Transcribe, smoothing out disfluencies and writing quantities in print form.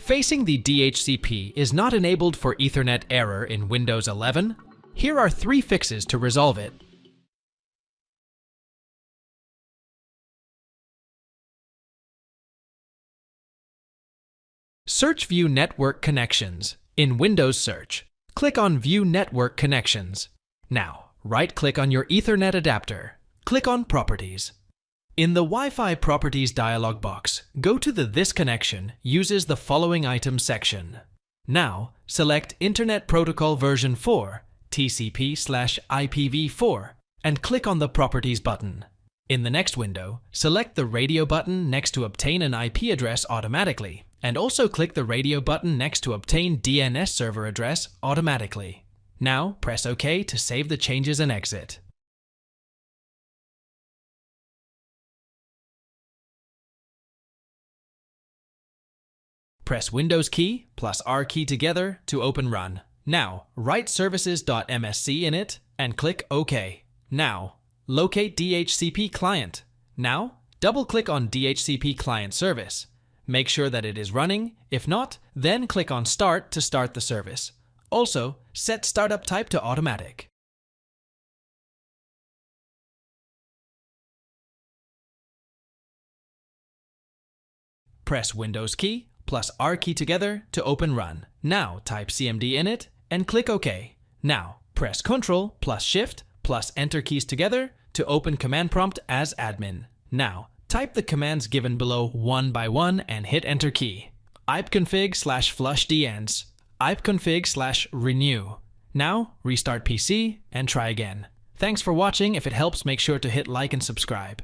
Facing the DHCP is not enabled for Ethernet error in Windows 11? Here are 3 fixes to resolve it. Search View Network Connections. In Windows Search, click on View Network Connections. Now, right-click on your Ethernet adapter. Click on Properties. In the Wi-Fi Properties dialog box, go to the This connection uses the following items section. Now, select Internet Protocol version 4, TCP/IPv4, and click on the Properties button. In the next window, select the radio button next to obtain an IP address automatically, and also click the radio button next to obtain DNS server address automatically. Now, press OK to save the changes and exit. Press Windows key plus R key together to open Run. Now, write services.msc in it and click OK. Now, locate DHCP client. Now, double-click on DHCP client service. Make sure that it is running. If not, then click on Start to start the service. Also, set startup type to automatic. Press Windows key plus R key together to open Run. Now, type CMD in it and click OK. Now, press Ctrl plus Shift plus Enter keys together to open Command Prompt as admin. Now, type the commands given below one by one and hit Enter key. ipconfig/flushdns, ipconfig/renew. Now, restart PC and try again. Thanks for watching. If it helps, make sure to hit like and subscribe.